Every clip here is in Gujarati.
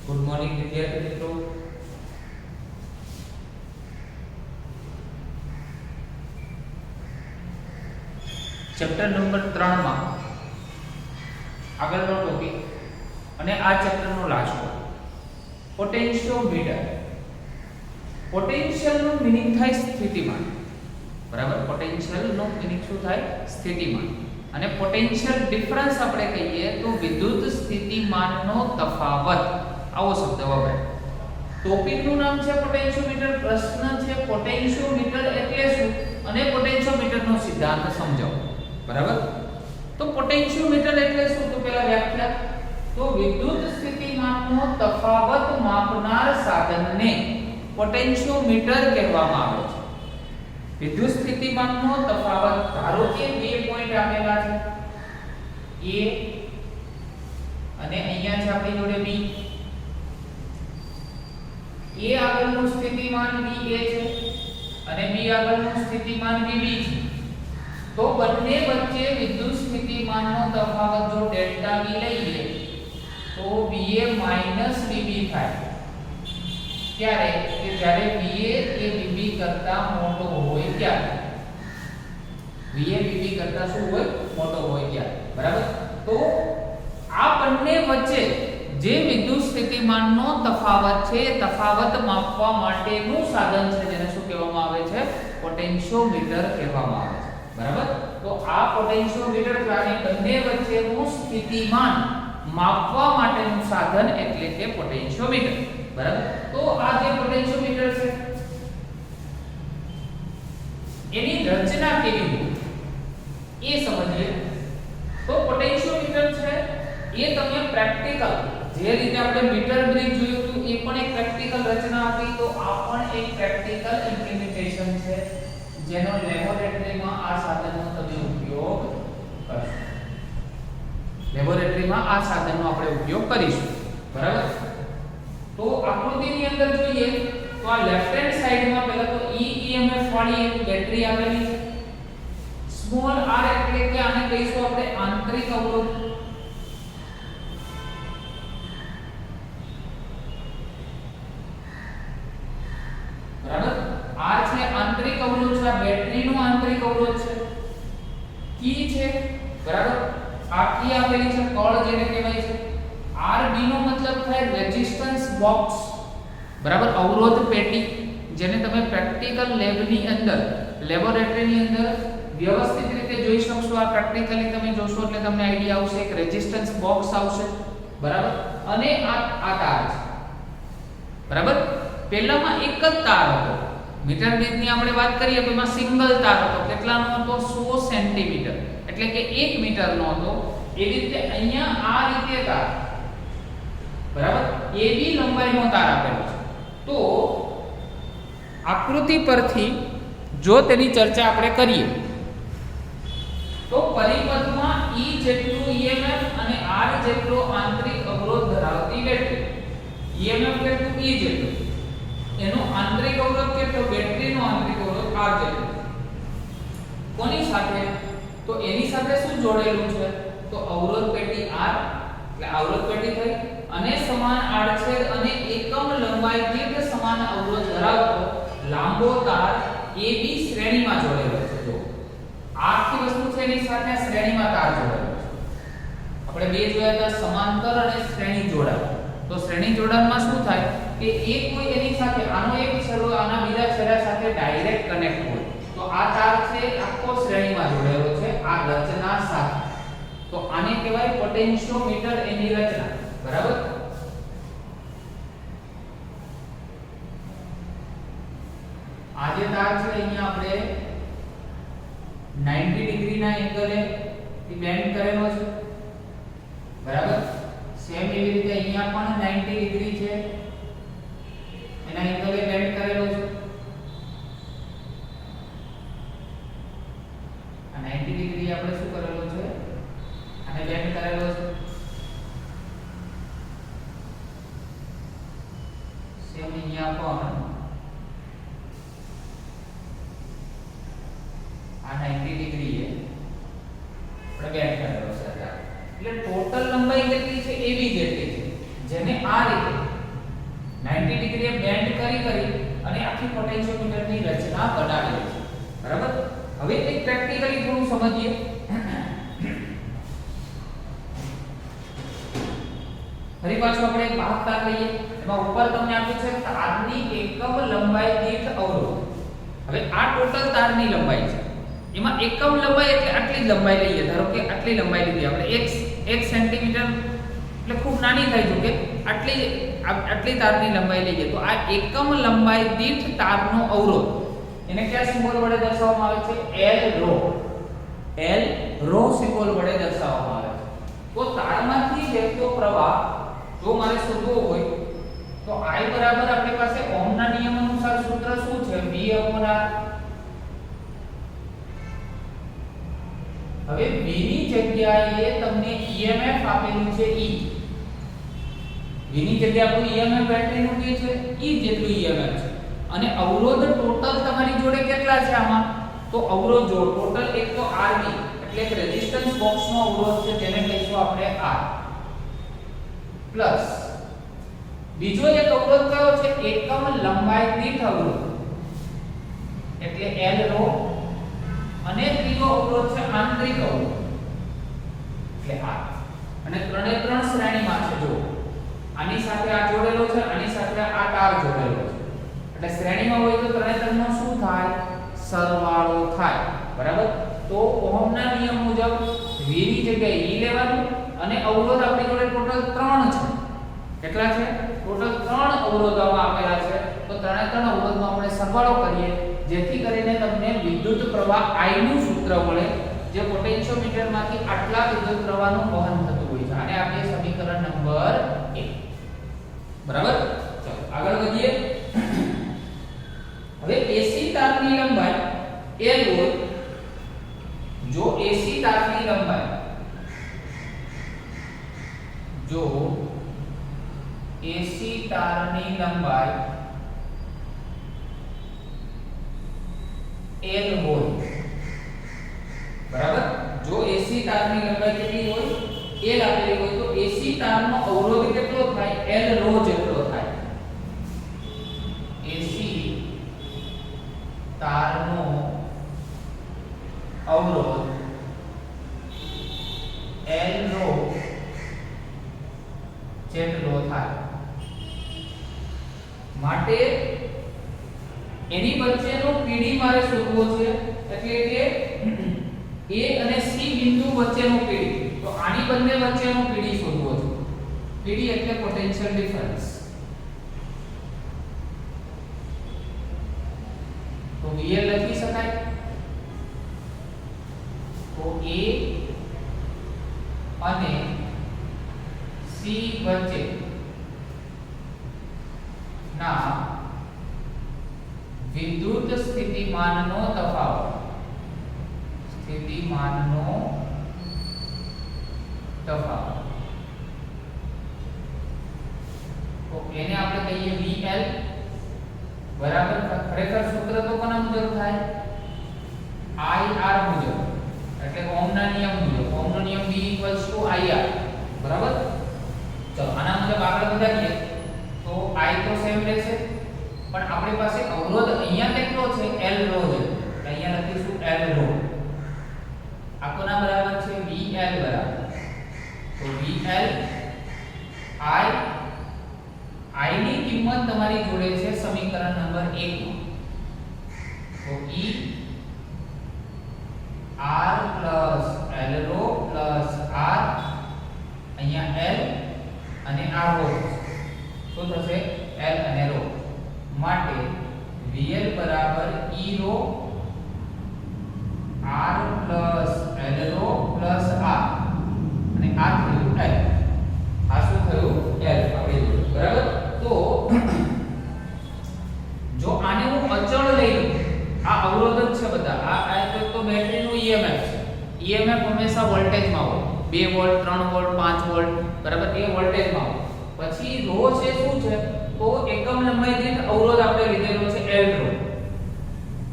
ગુડ મોર્નિંગ વિદ્યાર્થી મિત્રો. ચેપ્ટર નંબર 3 માં આગળનો ટોપિક અને આ ચેપ્ટરનો લાસ્ટ પોટેન્શિયોમીટર. પોટેન્શિયલ નું મીનિંગ થાય સ્થિતિમાન. બરાબર, પોટેન્શિયલ નું મીનિંગ શું થાય? સ્થિતિમાન. અને પોટેન્શિયલ ડિફરન્સ આપણે કહીએ તો વિદ્યુત સ્થિતિમાનનો તફાવત. આવો શબ્દ વપરાય. ટોપિક નું નામ છે પોટેન્શિયોમીટર. પ્રશ્ન છે પોટેન્શિયોમીટર એટલે શું અને પોટેન્શિયોમીટર નો સિદ્ધાંત સમજાવો. બરાબર, તો પોટેન્શિયોમીટર એટલે શું? તો પહેલા વ્યાખ્યા. તો વિદ્યુત સ્થિતિમાનનો તફાવત માપનાર સાધનને પોટેન્શિયોમીટર કહેવામાં આવે છે. વિદ્યુત સ્થિતિમાનનો તફાવત, ધારો કે બે પોઈન્ટ આપેલા છે A અને અહીંયા છે આપણી જોડે B. A આગળનું સ્થિતિમાન VA છે અને B આગળનું સ્થિતિમાન VB છે. તો બંને વચ્ચે વિદ્યુત સ્થિતિમાનનો તફાવત જો ડેલ્ટા V લઈએ તો VA VB થાય. ત્યારે કે જ્યારે VA એ VB કરતા મોટો હોય ત્યારે. VA VB કરતા શું હોય? મોટો હોય ત્યારે. બરાબર, તો આ બંને વચ્ચે જે વિદ્યુત સ્થિતિમાનનો તફાવત છે, તફાવત માપવા માટેનું સાધન છે જેને શું કહેવામાં આવે છે? પોટેન્શિયોમીટર કહેવામાં આવે છે. બરાબર, તો આ પોટેન્શિયોમીટર દ્વારા બંને વચ્ચેનું સ્થિતિમાન માપવા માટેનું સાધન એટલે કે પોટેન્શિયોમીટર. બરાબર, તો આ જે પોટેન્શિયોમીટર છે એની રચના કેવી હોય એ સમજીએ. તો પોટેન્શિયોમીટર છે એ તમે પ્રેક્ટિકલ, જે રીતે આપણે મીટર બ્રિજ જોયું હતું એ પણ એક પ્રેક્ટિકલ રચના હતી. તો આ પણ એક પ્રેક્ટિકલ ઇમ્પ્લિમેન્ટેશન છે જેનો લેબોરેટરીમાં આ સાધનનો તમે ઉપયોગ કરશો. લેબોરેટરીમાં આ સાધનનો આપણે ઉપયોગ કરીશું. બરાબર, તો આકૃતિની અંદર જોઈએ તો આ લેફ્ટ હેન્ડ સાઈડમાં પહેલા તો EMF વાળી એક બેટરી આપેલી છે. સ્મોલ r એટલે કે આને કહીશું આપણે આંતરિક અવરોધ. બરાબર, r છે આંતરિક અવરોધ છે, આ બેટરીનો આંતરિક અવરોધ છે. કી છે. બરાબર, આ કી આપેલી છે, કળ જેને કહેવાય છે. RB નો મતલબ થાય રેઝિસ્ટન્સ બોક્સ. બરાબર, અવરોધ પેટી, જેને તમે પ્રેક્ટિકલ લેબની અંદર, લેબોરેટરીની અંદર વ્યવસ્થિત રીતે જોઈ શકશો. આ પ્રેક્ટિકલી તમે જોશો એટલે તમને આઈડિયા આવશે. એક રેઝિસ્ટન્સ બોક્સ આવશે. બરાબર, અને આ તાર છે. બરાબર, પહેલામાં એક જ તાર હતો. મીટર બ્રિજની આપણે વાત કરીએ તો એમાં સિંગલ તાર હતો. કેટલાનો હતો? 100 સેન્ટીમીટર, એટલે કે 1 મીટરનો હતો. એવી રીતે અહીંયા આ રીતે તાર, બરાબર, AB લંબાઈનો તાર આપેલો છે. તો આકૃતિ પરથી જો તેની ચર્ચા આપણે કરીએ તો પરિપથમાં E જેટલું EMF અને R જેટલો આંતરિક અવરોધ ધરાવતી બેટરી. EMF કેટલું? E જેટલું. એનો આંતરિક અવરોધ કેટલો? બેટરીનો આંતરિક અવરોધ R જેટલો. કોની સાથે? તો એની સાથે શું જોડેલું છે? તો અવરોધ પેટી R, એટલે અવરોધ પેટી થઈ, અને સમાન આડછેદ અને એકમ લંબાઈ દીઠ સમાન અવરોધ ધરાવતો લાંબો તાર AB શ્રેણીમાં જોડેલો છે. જો આખી વસ્તુ છે એની સાથે શ્રેણીમાં તાર જોડેલો છે. આપણે બે જોયા હતા, સમાંતર અને શ્રેણી જોડાણ. તો શ્રેણી જોડાણમાં શું થાય કે એક કોઈ એની સાથે આનો એક છેડો આના બીજા છેડા સાથે ડાયરેક્ટ કનેક્ટ હોય. તો આ તાર છે આખો શ્રેણીમાં જોડેલો છે આ રચના સાથે. તો આને કહેવાય પોટેન્શિયોમીટર, એની રચના. બરાબર, આ જે તાર છે અહીંયા આપણે 90 ડિગ્રીના એંગલે બેન્ડ કરેલો છે. બરાબર, સેમ એવી રીતે અહીંયા પણ 90 ડિગ્રી છે, એના એંગલે બેન્ડ કરેલો છે. આ 90 ડિગ્રી આપણે શું કરેલો છે? આને બેન્ડ કરેલો છે. સેમ અહીંયા પણ આ 90 ડિગ્રી એ આપણે બેન્ડ કરેલો છે. એટલે ટોટલ લંબાઈ કેટલી છે? AB જેટલી છે, જેને આ રીતે તૈયારી કરી અને આખી પોટેન્શિયોમીટરની રચના બનાવી છે. બરાબર. હવે એક પ્રેક્ટિકલી થોડું સમજીએ. ફરી પાછું આપણે એક ભાગ તાર લઈએ. એમાં ઉપર તમને આપ્યું છે તારની એકમ લંબાઈ દીઠ અવરોધ. હવે આ ટોટલ તારની લંબાઈ છે. એમાં એકમ લંબાઈ એટલે આટલી જ લંબાઈ લઈએ. ધારો કે આટલી લંબાઈ લીધી આપણે 1 સેન્ટીમીટર એટલે ખૂબ નાની થઈ જો કે આટલી તારની લંબાઈ લઈએ તો આ એકમ લંબાઈ દીઠ તારનો અવરોધ એને કયા સિમ્બોલ વડે દર્શાવવામાં આવે છે? L rho સિમ્બોલ વડે દર્શાવવામાં આવે છે. તો તારમાંથી વહેતો પ્રવાહ જો મારે શોધવો હોય તો I બરાબર આપણી પાસે ઓહમના નિયમ અનુસાર સૂત્ર શું છે? V R. હવે V ની જગ્યાએ તમને EMF આપેલું છે E. V ની જગ્યાએ આપણું EMF બેટરીનું કે છે E જેટલું EMF છે. અને અવરોધ ટોટલ તમારી જોડે કેટલા છે આમાં? તો અવરોધ જો ટોટલ એક તો RB એટલે કે રેઝિસ્ટન્સ બોક્સનો અવરોધ છે જેને કહીશું આપણે R પ્લસ બીજો એક અવરોધ કયો છે? એકમ લંબાઈ દીઠ અવરોધ એટલે L rho. અને ત્રીજો અવરોધ છે આંતરિક અવરોધ એટલે R. અને ત્રણે ત્રણ શ્રેણીમાં છે. જો આની સાથે આ જોડેલો છે, આની સાથે આ તાર જોડેલો છે એટલે શ્રેણીમાં હોય તો ત્રણે ત્રણનો શું થાય? સરવાળો થાય. બરાબર. તો ઓહમના નિયમ મુજબ V ની જગ્યાએ E લેવાનું અને અવરોધ આપણી જોડે ટોટલ 3 છે. કેટલા છે? ટોટલ 3 અવરોધોમાં આપેલા છે. તો ત્રણે ત્રણ અવરોધનો આપણે સરવાળો કરીએ જેથી કરીને તમને વિદ્યુત પ્રવાહ I નું સૂત્ર મળે જે પોટેન્શિયોમીટરમાંથી આટલા વિદ્યુત પ્રવાહનું વહન થતું હોય છે. આને આપણે સમીકરણ નંબર 1. બરાબર. ચલો આગળ વધીએ. હવે AC તારની લંબાઈ L હોય. જો AC તારની લંબાઈ L હોય. બરાબર. જો AC તારની લંબાઈ કેટલી હોય? L આપેલી હોય તો AC તારનો અવરોધ કેટલો થાય? L rho જેટલો થાય. AC તારનો અવરોધ L rho જેટલો થાય. માટે એની વચ્ચેનો PD મારે શોધવો છે એટલે કે A અને C બિંદુ વચ્ચેનો PD. તો આની બંને વચ્ચેનો PD શોધવો છે. PD એટલે પોટેન્શિયલ ડિફરન્સ. તો VL લખી શકાય. તો A અને C વચ્ચે ના વિદ્યુત સ્થિતિમાનનો તફાવત તો એને આપણે કહીએ VL. બરાબર. ખરેખર સૂત્ર તો કોના મુજબ થાય? IR મુજબ એટલે ઓહમના નિયમ મુજબ. ઓહમનો નિયમ V IR. બરાબર. ચલો આના મુજબ આગળ વધારીએ તો I તો સેમ રહેશે પણ આપણી પાસે અવરોધ અહીંયા કેટલો છે? L rho છે. અહીંયા લખીશું L rho. આ કોના બરાબર છે? VL બરાબર. તો VL I ની કિંમત તમારી જોડે છે સમીકરણ નંબર 1 માં. તો E R plus L rho plus R અહીંયા L અને R rho શું થશે? L અને rho. માટે VL બરાબર E rho R plus L rho plus R અને આ થયું L. આ શું થયું? L આપણે જોયું. બરાબર. તો જો આને હું અચળ લઈ લઉં, આ અવરોધ જ છે બધા. આ તો બેટરીનું EMF છે. EMF હંમેશા વોલ્ટેજમાં હોય. 2 વોલ્ટ 3 વોલ્ટ 5 વોલ્ટ. બરાબર. એ વોલ્ટેજમાં હોય. પછી rho છે શું છે? તો એકમ લંબાઈ દીઠ અવરોધ આપણે લીધેલો છે L rho.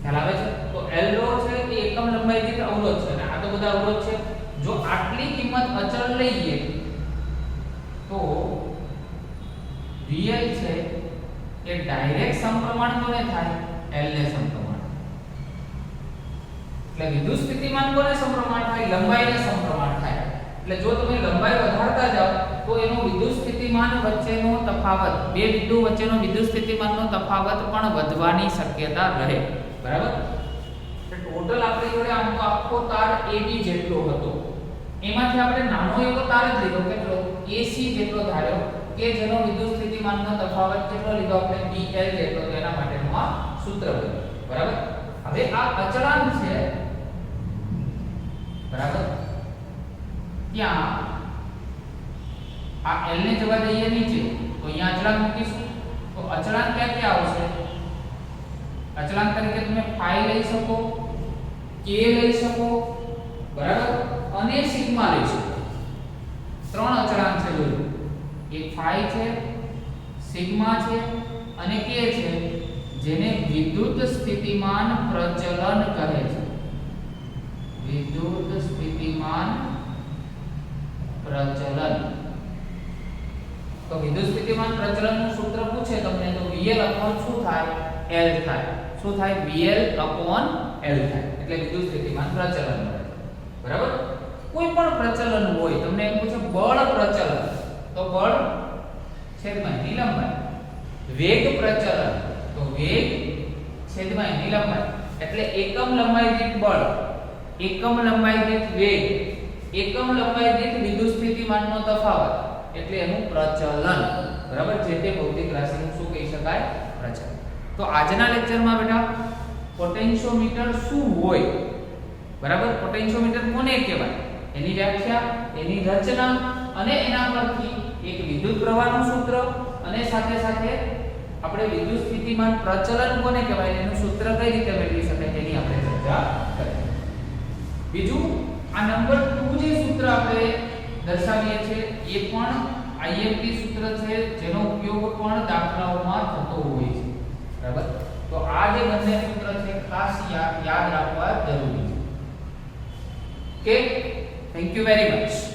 ખ્યાલ આવે છે? તો L rho છે એ એકમ લંબાઈ દીઠ અવરોધ છે અને આ તો બધા અવરોધ છે. જો આટલી કિંમત અચળ લઈએ તો VL છે કે ડાયરેક્ટ સમપ્રમાણ કોને થાય? L ને સમપ્રમાણ. એટલે વિદ્યુત સ્થિતિમાન કોને સમપ્રમાણ થાય? લંબાઈને સમપ્રમાણ થાય. એટલે જો તમે લંબાઈ વધારતા જાઓ તો એનો વિદ્યુત સ્થિતિમાન વચ્ચેનો તફાવત, બે બિંદુ વચ્ચેનો વિદ્યુત સ્થિતિમાનનો તફાવત પણ વધવાની શક્યતા રહે. બરાબર? ટોટલ આપણી જોડે આમ તો આખો તાર AB જેટલો હતો, એમાંથી આપણે નાનો એવો તાર જ લીધો, કેટલો? AC જેટલો ધાર્યો કે જેનો વિદ્યુત સ્થિતિમાનનો તફાવત કેટલો લીધો આપણે? BL જેટલો. તો એના માટેનું આ સૂત્ર બન્યું. બરાબર? હવે આ અચળાંક છે, બરાબર, ત્યાં આ L ને જવા દઈએ નીચે, તો અહીંયા અચળાંક મૂકીશું. તો અચળાંક ક્યાં આવશે? અચળાંક તરીકે તમે phi લઈ શકો, k લઈ શકો, બરાબર, અને સિગ્મા લઈ શકો. ત્રણ અચળાંક છે. જોજો, એક phi છે, સિગ્મા છે અને k છે, જેને વિદ્યુત સ્થિતિમાન પ્રચલન કહે છે. વિદ્યુત સ્થિતિમાન પ્રચલન. તો વિદ્યુત સ્થિતિમાન પ્રચલનનું સૂત્ર પૂછે તમને તો VL upon શું થાય? L થાય. શું થાય? VL upon L થાય. એટલે વિદ્યુત સ્થિતિમાન પ્રચલન મળે. બરાબર? કોઈ પણ પ્રચલન હોય, તમને એમ પૂછે બળ પ્રચલન, તો બળ છેદમાં એની લંબાઈ. વેગ પ્રચલન, તો વેગ છેદમાં એની લંબાઈ. એટલે એકમ લંબાઈ દીઠ બળ, એકમ લંબાઈ દીઠ વેગ, એકમ લંબાઈ દીઠ વિદ્યુત સ્થિતિમાનનો તફાવત, એટલે એનું પ્રચલન. બરાબર? જે તે ભૌતિક રાશિનું શું કહી શકાય? પ્રચલન. તો આજના લેક્ચરમાં બેટા પોટેન્શિયોમીટર શું હોય? બરાબર? પોટેન્શિયોમીટર કોને કહેવાય? એની વ્યાખ્યા, એની રચના અને એના પરથી એક વિદ્યુત પ્રવાહનું સૂત્ર અને સાથે સાથે આપણે વિદ્યુત સ્થિતિમાન પ્રચલન કોને કહેવાય એનું સૂત્ર કઈ રીતે મેળવી શકાય તેની આપણે ચર્ચા કરી. બીજું આ નંબર 2 જે સૂત્ર આપણે દર્શાવીએ છીએ એ પણ IMP સૂત્ર છે, જેનો ઉપયોગ પણ દાખલાઓમાં થતો હોય છે. બરાબર? તો આ જે બંને સૂત્ર છે ખાસ યાદ રાખવા જરૂરી છે. Okay, thank you very much.